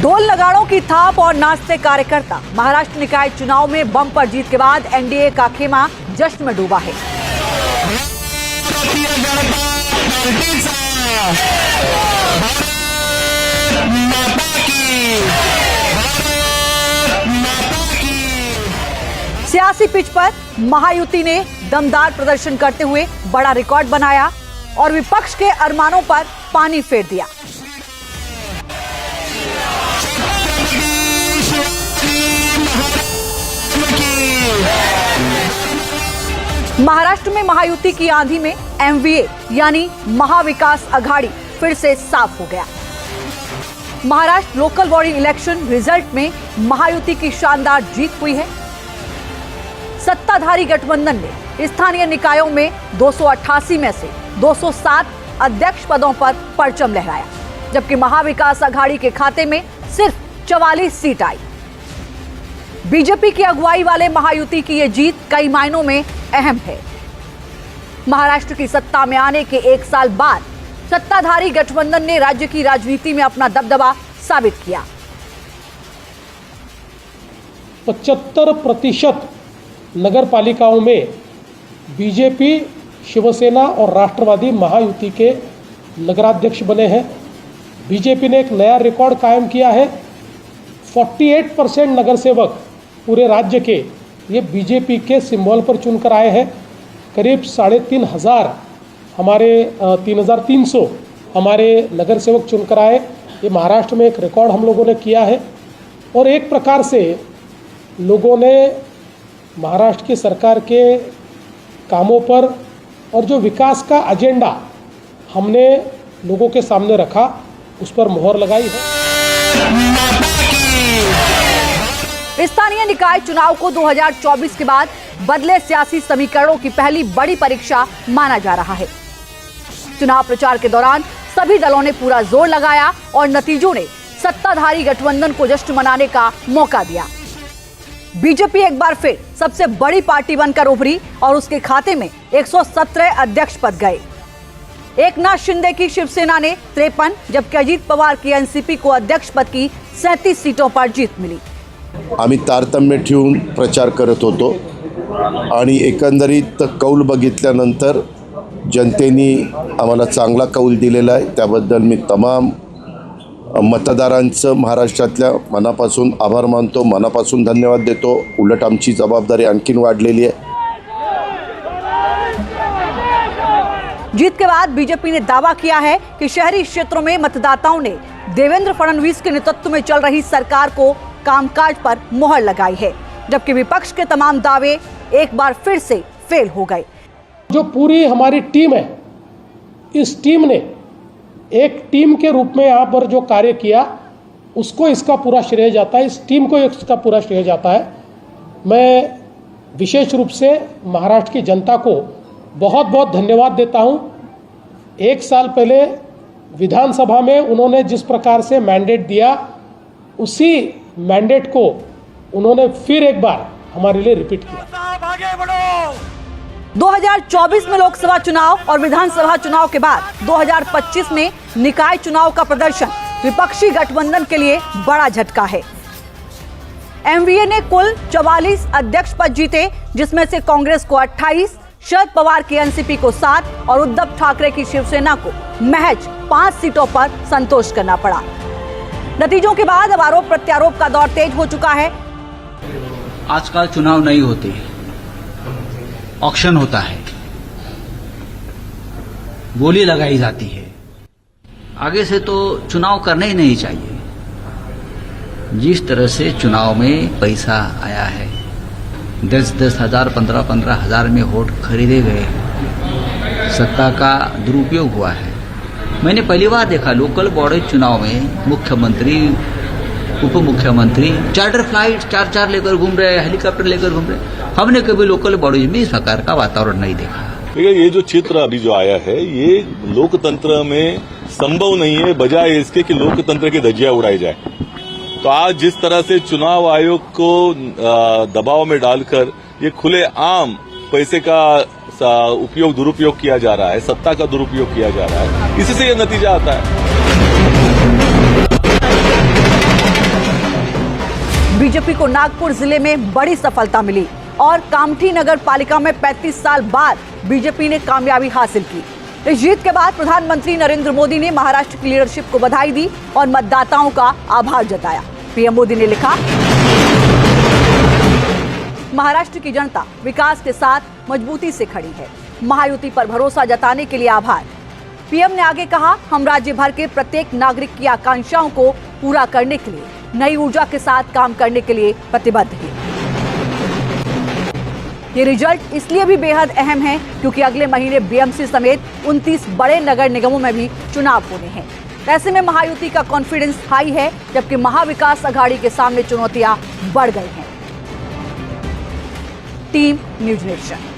ढोल नगाड़ों की थाप और नाचते कार्यकर्ता। महाराष्ट्र निकाय चुनाव में बम्पर जीत के बाद एनडीए का खेमा जश्न में डूबा है। सियासी पिच पर महायुति ने दमदार प्रदर्शन करते हुए बड़ा रिकॉर्ड बनाया और विपक्ष के अरमानों पर पानी फेर दिया। महाराष्ट्र में महायुति की आंधी में एमवीए यानी महाविकास अघाड़ी फिर से साफ हो गया। Maharashtra local body election result में महायुति की शानदार जीत हुई है। सत्ताधारी गठबंधन ने स्थानीय निकायों में 288 में से 207 अध्यक्ष पदों पर परचम लहराया, जबकि महाविकास अघाड़ी के खाते में सिर्फ 44 सीट आई। बीजेपी की अगुवाई वाले महायुति की यह जीत कई मायनों में अहम है। महाराष्ट्र की सत्ता में आने के 1 साल बाद सत्ताधारी गठबंधन ने राज्य की राजनीति में अपना दबदबा साबित किया। 75% नगर पालिकाओं में बीजेपी, शिवसेना और राष्ट्रवादी महायुति के नगराध्यक्ष बने हैं। बीजेपी ने एक नया रिकॉर्ड कायम किया है। 48% नगर सेवक पूरे राज्य के ये बीजेपी के सिंबल पर चुनकर आए हैं। करीब 3,500 हमारे 3,300 हमारे नगर सेवक चुनकर आए। ये महाराष्ट्र में एक रिकॉर्ड हम लोगों ने किया है और एक प्रकार से लोगों ने महाराष्ट्र की सरकार के कामों पर और जो विकास का एजेंडा हमने लोगों के सामने रखा उस पर मोहर लगाई है। स्थानीय निकाय चुनाव को 2024 के बाद बदले सियासी समीकरणों की पहली बड़ी परीक्षा माना जा रहा है। चुनाव प्रचार के दौरान सभी दलों ने पूरा जोर लगाया और नतीजों ने सत्ताधारी गठबंधन को जश्न मनाने का मौका दिया। बीजेपी एक बार फिर सबसे बड़ी पार्टी बनकर उभरी और उसके खाते में 117 अध्यक्ष पद गए। एकनाथ शिंदे की शिवसेना ने 53, जबकि अजित पवार की एनसीपी को अध्यक्ष पद की 37 सीटों पर जीत मिली। आम्ही तारतम्य ठेवून प्रचार करत होतो आणि एकंदरीत कौल बघितल्यानंतर जनतेने आम्हाला चांगला कौल दिलेला आहे। त्याबद्दल मी तमाम मतदारांचं महाराष्ट्रातल्या मनापासून आभार मानतो, मनापासून धन्यवाद देतो। उलट आमची जबाबदारी आणखीन वाढलेली आहे। जीत के बाद बीजेपी ने दावा किया है कि शहरी क्षेत्रों में मतदाताओं ने देवेंद्र फडणवीस के नेतृत्व में चल रही सरकार को कामकाज पर मोहर लगाई है, जबकि विपक्ष के तमाम दावे एक बार फिर से फेल हो गए। जो पूरी हमारी टीम है, इस टीम ने एक टीम के रूप में यहाँ पर जो कार्य किया उसको इसका पूरा श्रेय जाता है, इस टीम को इसका पूरा श्रेय जाता है। मैं विशेष रूप से महाराष्ट्र की जनता को बहुत बहुत धन्यवाद देता हूँ। 1 साल पहले विधानसभा में उन्होंने जिस प्रकार से मैंडेट दिया, उसी मैंडेट को उन्होंने फिर एक बार हमारे लिए रिपीट किया। 2024 में लोकसभा चुनाव और विधानसभा चुनाव के बाद 2025 में निकाय चुनाव का प्रदर्शन विपक्षी गठबंधन के लिए बड़ा झटका है। एमवीए ने कुल 44 अध्यक्ष पद जीते, जिसमें से कांग्रेस को 28, शरद पवार की एनसीपी को 7 और उद्धव ठाकरे की शिवसेना को महज 5 सीटों पर संतोष करना पड़ा। नतीजों के बाद अब आरोप प्रत्यारोप का दौर तेज हो चुका है। आजकल चुनाव नहीं होते, ऑक्शन होता है, बोली लगाई जाती है। आगे से तो चुनाव करना ही नहीं चाहिए। जिस तरह से चुनाव में पैसा आया है, 10-10 हजार, 15-15 हजार में वोट खरीदे गए, सत्ता का दुरुपयोग हुआ है। मैंने पहली बार देखा लोकल बॉडी चुनाव में मुख्यमंत्री, उप मुख्यमंत्री चार्टर फ्लाइट 4-4 लेकर घूम रहे हैं, हेलीकॉप्टर लेकर घूम रहे हैं। हमने कभी लोकल बॉडी में इस प्रकार का वातावरण नहीं देखा। ये जो चित्र अभी जो आया है, ये लोकतंत्र में संभव नहीं है, बजाय इसके कि लोकतंत्र की धज्जियां उड़ाई जाए। तो आज जिस तरह से चुनाव आयोग को दबाव में डालकर ये खुले आम पैसे का उपयोग, दुरुपयोग किया जा रहा है, सत्ता का दुरुपयोग किया जा रहा है, इसी से ये नतीजा आता है। बीजेपी को नागपुर जिले में बड़ी सफलता मिली और कामठी नगर पालिका में 35 साल बाद बीजेपी ने कामयाबी हासिल की। इस जीत के बाद प्रधानमंत्री नरेंद्र मोदी ने महाराष्ट्र की लीडरशिप को बधाई दी और मतदाताओं का आभार जताया। पीएम मोदी ने लिखा, महाराष्ट्र की जनता विकास के साथ मजबूती से खड़ी है। महायुति पर भरोसा जताने के लिए आभार। पीएम ने आगे कहा, हम राज्य भर के प्रत्येक नागरिक की आकांक्षाओं को पूरा करने के लिए नई ऊर्जा के साथ काम करने के लिए प्रतिबद्ध है। ये रिजल्ट इसलिए भी बेहद अहम है क्योंकि अगले महीने बीएमसी समेत 29 बड़े नगर निगमों में भी चुनाव होने हैं। ऐसे में महायुति का कॉन्फिडेंस हाई है, जबकि महाविकास अघाड़ी के सामने चुनौतियां बढ़ गई हैं। Team news nation.